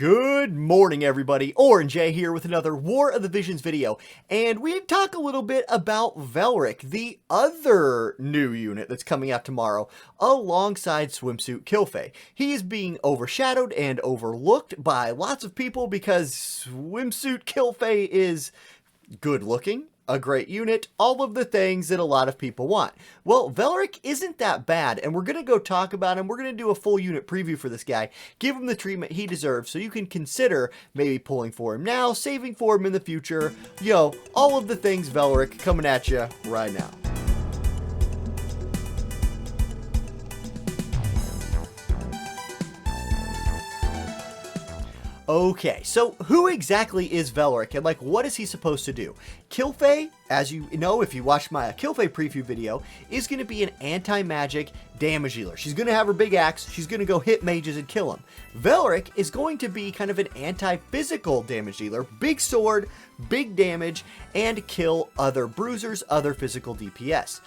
Good morning, everybody. Orange J here with another War of the Visions video, and we talk a little bit about Velric, the other new unit that's coming out tomorrow, alongside Swimsuit Kilphe. He is being overshadowed and overlooked by lots of people because Swimsuit Kilphe is good looking, a great unit, all of the things that a lot of people want. Well, Velric isn't that bad, and we're going to go talk about him. We're going to do a full unit preview for this guy, give him the treatment he deserves, so you can consider maybe pulling for him now, saving for him in the future. Yo, all of the things Velric coming at you right now. Okay, so who exactly is Velric, and what is he supposed to do? Kilphe, as you know if you watched my Kilphe preview video, is going to be an anti-magic damage dealer. She's going to have her big axe, she's going to go hit mages and kill them. Velric is going to be kind of an anti-physical damage dealer, big sword, big damage, and kill other bruisers, other physical DPS.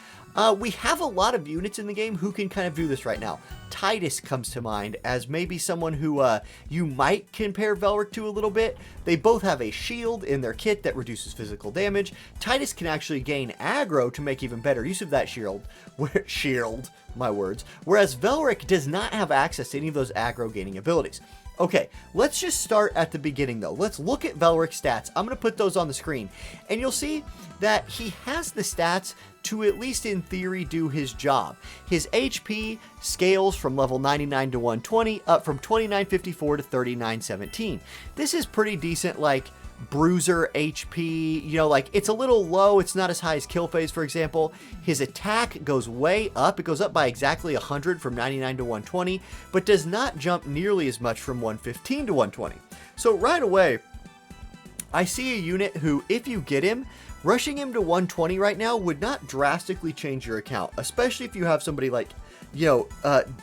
We have a lot of units in the game who can kind of do this right now. Titus comes to mind as maybe someone who you might compare Velric to a little bit. They both have a shield in their kit that reduces physical damage. Titus can actually gain aggro to make even better use of that shield. My words. Whereas Velric does not have access to any of those aggro gaining abilities. Okay, let's just start at the beginning though. Let's look at Velric's stats. I'm going to put those on the screen, and you'll see that he has the stats to, at least in theory, do his job. His HP scales from level 99 to 120, up from 2954 to 3917. This is pretty decent, bruiser HP, it's a little low. It's not as high as Kilphe's, for example. His attack goes way up. It goes up by exactly 100 from 99 to 120, but does not jump nearly as much from 115 to 120. So right away, I see a unit who, if you get him, rushing him to 120 right now would not drastically change your account, especially if you have somebody like,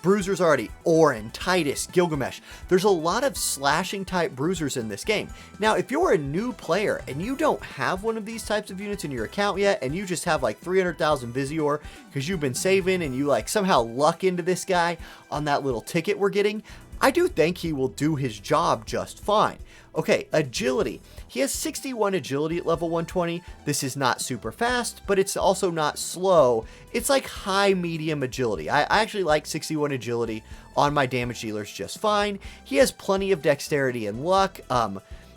bruisers already, Orin, Titus, Gilgamesh. There's a lot of slashing type bruisers in this game. Now, if you're a new player and you don't have one of these types of units in your account yet, and you just have 300,000 Visior because you've been saving and you somehow luck into this guy on that little ticket we're getting, I do think he will do his job just fine. Okay, agility. He has 61 agility at level 120. This is not super fast, but it's also not slow. It's high medium agility. I actually like 61 agility on my damage dealers just fine. He has plenty of dexterity and luck.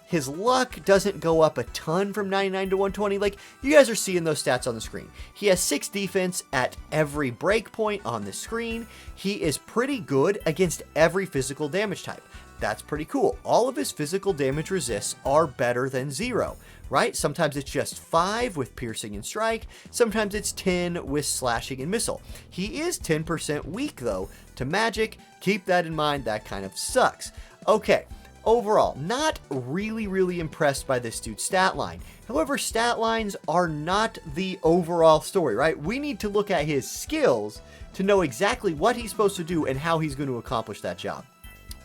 His luck doesn't go up a ton from 99 to 120. You guys are seeing those stats on the screen. He has 6 defense at every breakpoint on the screen. He is pretty good against every physical damage type. That's pretty cool. All of his physical damage resists are better than 0, right? Sometimes it's just 5 with piercing and strike. Sometimes it's 10 with slashing and missile. He is 10% weak, though, to magic. Keep that in mind. That kind of sucks. Okay. Overall, not really impressed by this dude's stat line. However, stat lines are not the overall story, right? We need to look at his skills to know exactly what he's supposed to do and how he's going to accomplish that job.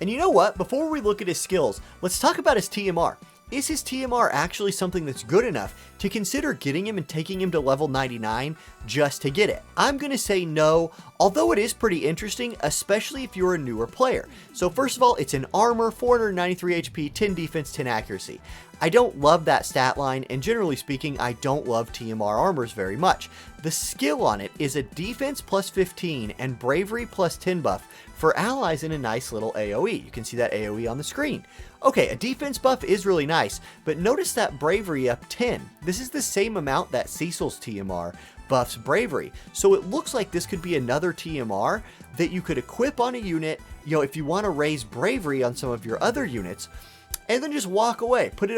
And you know what? Before we look at his skills, let's talk about his TMR. Is his TMR actually something that's good enough to consider getting him and taking him to level 99 just to get it? I'm going to say no, although it is pretty interesting, especially if you're a newer player. So first of all, it's an armor, 493 HP, 10 defense, 10 accuracy. I don't love that stat line, and generally speaking, I don't love TMR armors very much. The skill on it is a defense plus 15 and bravery plus 10 buff for allies in a nice little AoE. You can see that AoE on the screen. Okay, a defense buff is really nice, but notice that bravery up 10. This is the same amount that Cecil's TMR buffs bravery. So it looks like this could be another TMR that you could equip on a unit, if you want to raise bravery on some of your other units, and then just walk away. Put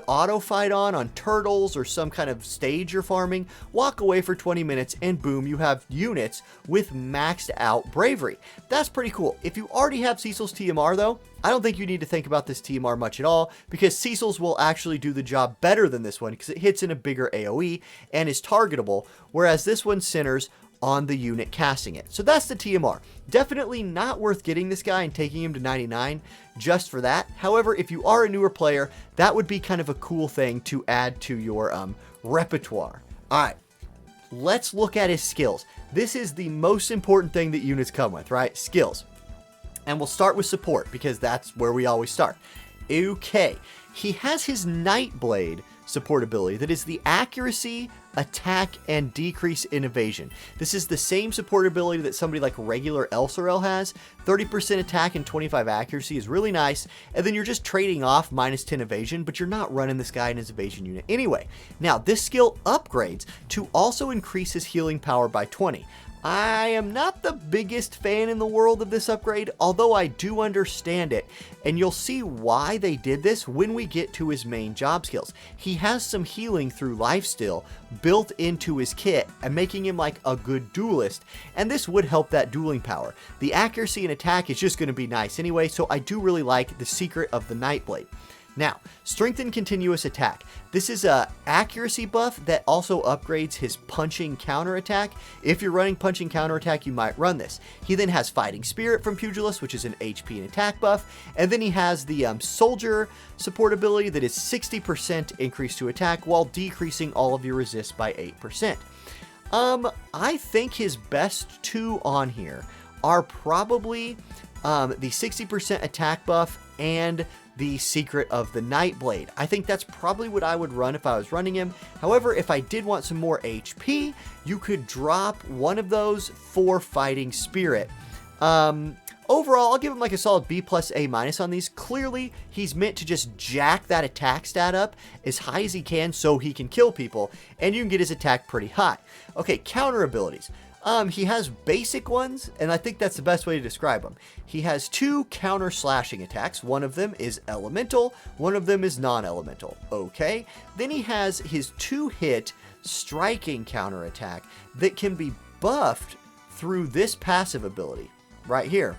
auto fight on turtles or some kind of stage you're farming, walk away for 20 minutes, and boom, you have units with maxed out bravery. That's pretty cool. If you already have Cecil's TMR though, I don't think you need to think about this TMR much at all, because Cecil's will actually do the job better than this one because it hits in a bigger AoE and is targetable, whereas this one centers on the unit casting it. So that's the TMR. Definitely not worth getting this guy and taking him to 99 just for that. However, if you are a newer player, that would be kind of a cool thing to add to your repertoire. All right, let's look at his skills. This is the most important thing that units come with, right? Skills. And we'll start with support because that's where we always start. Okay, he has his Nightblade support ability that is the accuracy, attack, and decrease in evasion. This is the same support ability that somebody like regular Elsorel has. 30% attack and 25 accuracy is really nice, and then you're just trading off -10 evasion, but you're not running this guy in his evasion unit anyway. Now, this skill upgrades to also increase his healing power by 20. I am not the biggest fan in the world of this upgrade, although I do understand it, and you'll see why they did this when we get to his main job skills. He has some healing through lifesteal built into his kit and making him like a good duelist, and this would help that dueling power. The accuracy and attack is just going to be nice anyway, so I do really like the secret of the Nightblade. Now, strength and continuous attack. This is a accuracy buff that also upgrades his punching counterattack. If you're running punching counterattack, you might run this. He then has fighting spirit from pugilist, which is an HP and attack buff, and then he has the soldier support ability that is 60% increase to attack while decreasing all of your resists by 8%. I think his best two on here are probably the 60% attack buff and the secret of the Nightblade. I think that's probably what I would run if I was running him. However, if I did want some more HP, you could drop one of those for fighting spirit. Overall, I'll give him like a solid B plus A minus on these. Clearly, he's meant to just jack that attack stat up as high as he can so he can kill people, and you can get his attack pretty high. Okay, counter abilities. He has basic ones, and I think that's the best way to describe them. He has two counter slashing attacks. One of them is elemental, one of them is non-elemental. Okay. Then he has his 2-hit striking counter attack that can be buffed through this passive ability right here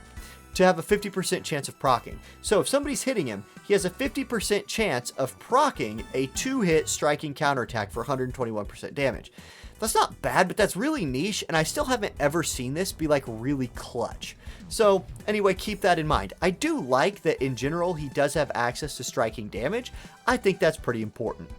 to have a 50% chance of proccing. So if somebody's hitting him, he has a 50% chance of proccing a 2-hit striking counterattack for 121% damage. That's not bad, but that's really niche, and I still haven't ever seen this be like really clutch. So anyway, keep that in mind. I do like that in general he does have access to striking damage. I think that's pretty important.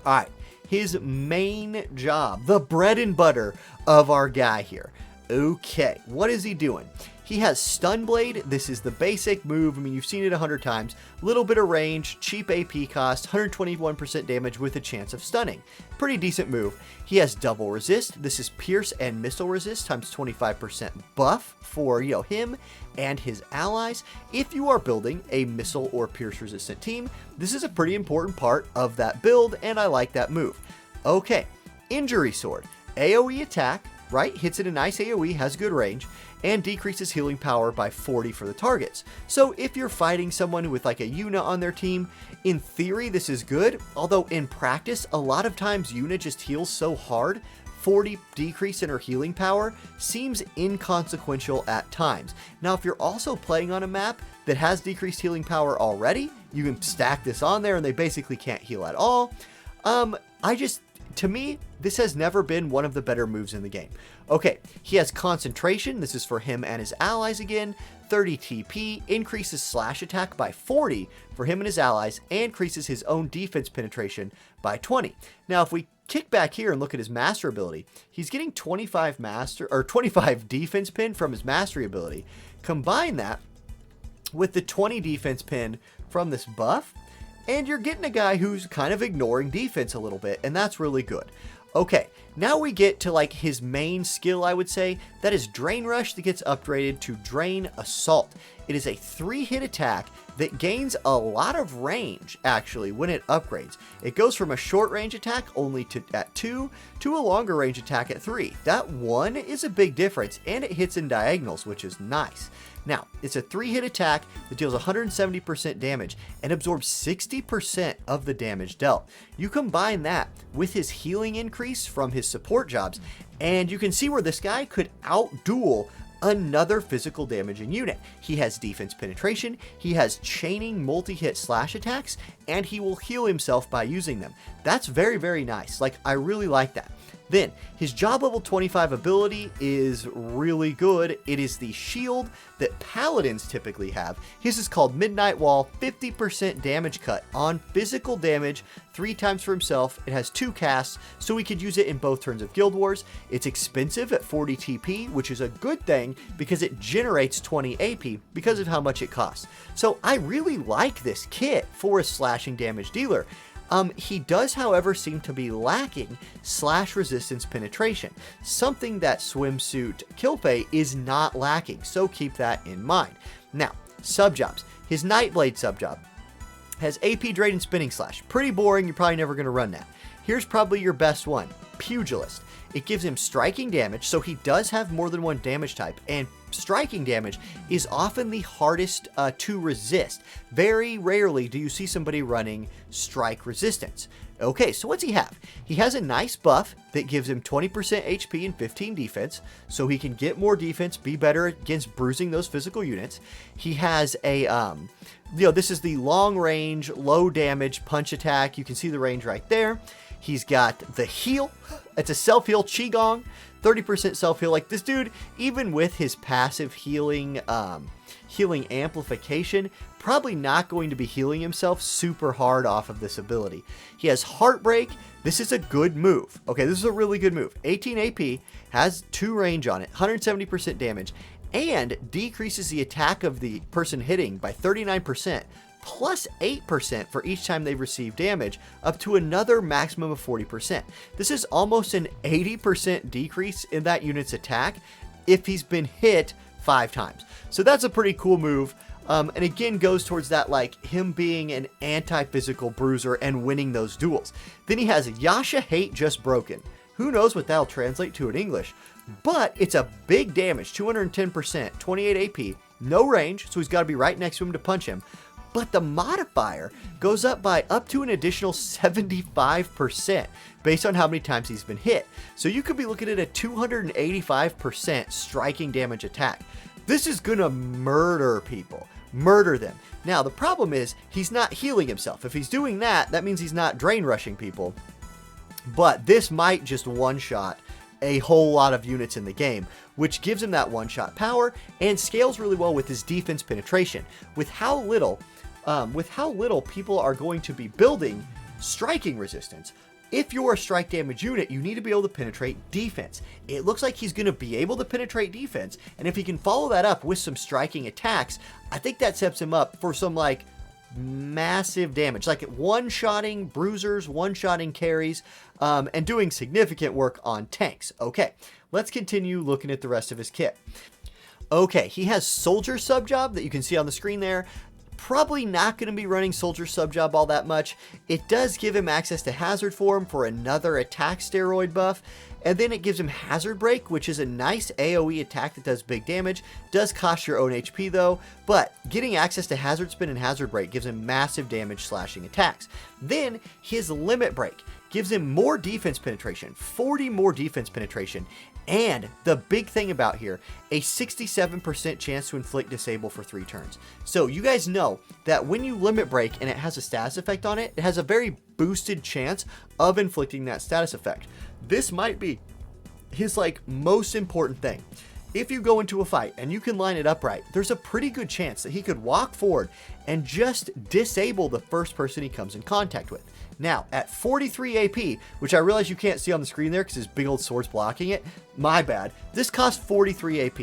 All right, his main job, the bread and butter of our guy here. Okay, what is he doing? He has Stun Blade. This is the basic move. I mean, you've seen it 100 times. Little bit of range, cheap AP cost, 121% damage with a chance of stunning. Pretty decent move. He has Double Resist. This is Pierce and Missile Resist times 25% buff for, him and his allies. If you are building a missile or pierce resistant team, this is a pretty important part of that build, and I like that move. Okay, Injury Sword. AoE attack, right? Hits it a nice AoE, has good range, and decreases healing power by 40 for the targets. So if you're fighting someone with like a Yuna on their team, in theory this is good, although in practice a lot of times Yuna just heals so hard, 40 decrease in her healing power seems inconsequential at times. Now if you're also playing on a map that has decreased healing power already, you can stack this on there and they basically can't heal at all. To me, this has never been one of the better moves in the game. Okay, he has Concentration. This is for him and his allies again. 30 TP, increases slash attack by 40 for him and his allies, and increases his own defense penetration by 20. Now, if we kick back here and look at his master ability, he's getting 25 defense pin from his mastery ability. Combine that with the 20 defense pin from this buff, and you're getting a guy who's kind of ignoring defense a little bit, and that's really good. Okay, now we get to like his main skill, I would say. That is Drain Rush that gets upgraded to Drain Assault. It is a 3-hit attack that gains a lot of range, actually, when it upgrades. It goes from a short range attack only at 2 to a longer range attack at 3. That 1 is a big difference, and it hits in diagonals, which is nice. Now, it's a 3-hit attack that deals 170% damage and absorbs 60% of the damage dealt. You combine that with his healing increase from his support jobs, and you can see where this guy could out-duel another physical damaging unit. He has defense penetration, he has chaining multi-hit slash attacks, and he will heal himself by using them. That's very, very nice. Like, I really like that. Then, his job level 25 ability is really good. It is the shield that paladins typically have. His is called Midnight Wall, 50% damage cut on physical damage, 3 times for himself. It has 2 casts, so we could use it in both turns of Guild Wars. It's expensive at 40 TP, which is a good thing because it generates 20 AP because of how much it costs. So I really like this kit for a slashing damage dealer. He does, however, seem to be lacking slash resistance penetration, something that Swimsuit Kilphe is not lacking, so keep that in mind. Now, subjobs. His Nightblade subjob has AP Drain and Spinning Slash. Pretty boring, you're probably never going to run that. Here's probably your best one, Pugilist. It gives him striking damage, so he does have more than one damage type, and striking damage is often the hardest to resist. Very rarely do you see somebody running strike resistance. Okay, so what's he have? He has a nice buff that gives him 20% HP and 15 defense, so he can get more defense, be better against bruising those physical units. He has a, this is the long range, low damage punch attack. You can see the range right there. He's got the heal. It's a self-heal Qigong, 30% self-heal. Like this dude, even with his passive healing amplification, probably not going to be healing himself super hard off of this ability. He has Heartbreak. This is a good move. Okay, this is a really good move. 18 AP, has 2 range on it, 170% damage, and decreases the attack of the person hitting by 39%. Plus 8% for each time they receive damage, up to another maximum of 40%. This is almost an 80% decrease in that unit's attack if he's been hit 5 times. So that's a pretty cool move. And again, goes towards that, like, him being an anti-physical bruiser and winning those duels. Then he has Yasha Hate Just Broken. Who knows what that'll translate to in English, but it's a big damage, 210%, 28 AP, no range, so he's got to be right next to him to punch him. But the modifier goes up by up to an additional 75% based on how many times he's been hit. So you could be looking at a 285% striking damage attack. This is gonna murder people, murder them. Now the problem is he's not healing himself. If he's doing that, that means he's not drain rushing people. But this might just one-shot a whole lot of units in the game, which gives him that one-shot power and scales really well with his defense penetration. With how little people are going to be building striking resistance, if you're a strike damage unit, you need to be able to penetrate defense. It looks like he's going to be able to penetrate defense, and if he can follow that up with some striking attacks, I think that sets him up for some, like, massive damage, like one-shotting bruisers, one-shotting carries, and doing significant work on tanks. Okay, let's continue looking at the rest of his kit. Okay, he has Soldier Subjob that you can see on the screen there. Probably not going to be running Soldier Subjob all that much. It does give him access to Hazard Form for another attack steroid buff, and then it gives him Hazard Break, which is a nice AoE attack that does big damage. Does cost your own HP though, but getting access to Hazard Spin and Hazard Break gives him massive damage slashing attacks. Then his Limit Break gives him more defense penetration, 40 more defense penetration, and the big thing about here, a 67% chance to inflict disable for 3 turns. So you guys know that when you limit break and it has a status effect on it, it has a very boosted chance of inflicting that status effect. This might be his, like, most important thing. If you go into a fight and you can line it up right, there's a pretty good chance that he could walk forward and just disable the first person he comes in contact with. Now, at 43 AP, which I realize you can't see on the screen there because his big old sword's blocking it, my bad, this costs 43 AP.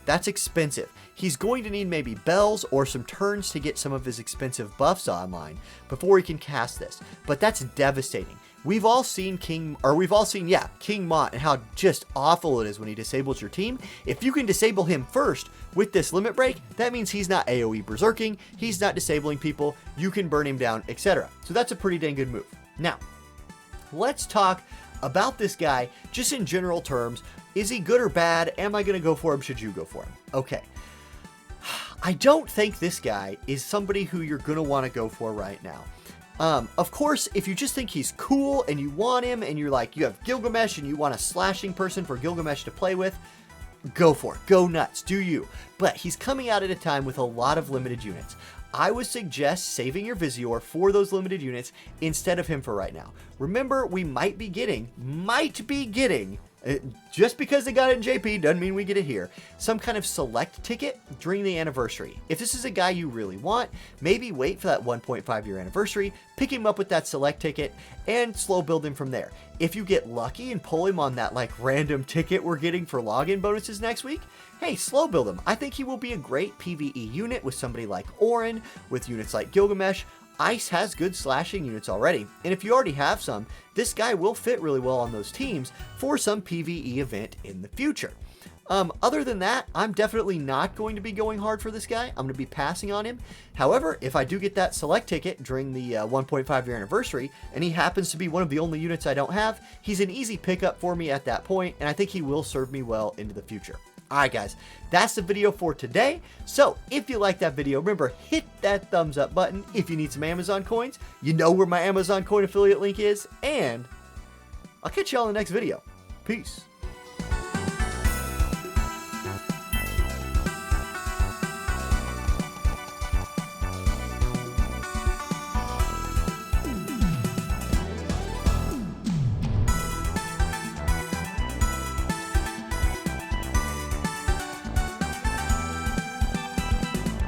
That's expensive. He's going to need maybe bells or some turns to get some of his expensive buffs online before he can cast this, but that's devastating. We've all seen King Mont and how just awful it is when he disables your team. If you can disable him first with this limit break, that means he's not AoE berserking, he's not disabling people, you can burn him down, etc. So that's a pretty dang good move. Now, let's talk about this guy just in general terms. Is he good or bad? Am I going to go for him? Should you go for him? Okay. I don't think this guy is somebody who you're going to want to go for right now. Of course, if you just think he's cool and you want him and you're like, you have Gilgamesh and you want a slashing person for Gilgamesh to play with, go for it. Go nuts. Do you. But he's coming out at a time with a lot of limited units. I would suggest saving your Visior for those limited units instead of him for right now. Remember, we might be getting, just because they got it in JP doesn't mean we get it here, some kind of select ticket during the anniversary. If this is a guy you really want, maybe wait for that 1.5 year anniversary, pick him up with that select ticket, and slow build him from there. If you get lucky and pull him on that like random ticket we're getting for login bonuses next week, hey, slow build him. I think he will be a great PvE unit with somebody like Orin, with units like Gilgamesh. Ice has good slashing units already, and if you already have some, this guy will fit really well on those teams for some PvE event in the future. Other than that, I'm definitely not going to be going hard for this guy. I'm going to be passing on him. However, if I do get that select ticket during the 1.5 year anniversary, and he happens to be one of the only units I don't have, he's an easy pickup for me at that point, and I think he will serve me well into the future. Alright guys, that's the video for today. So if you like that video, remember, hit that thumbs up button. If you need some Amazon coins, you know where my Amazon coin affiliate link is, and I'll catch you all in the next video. Peace.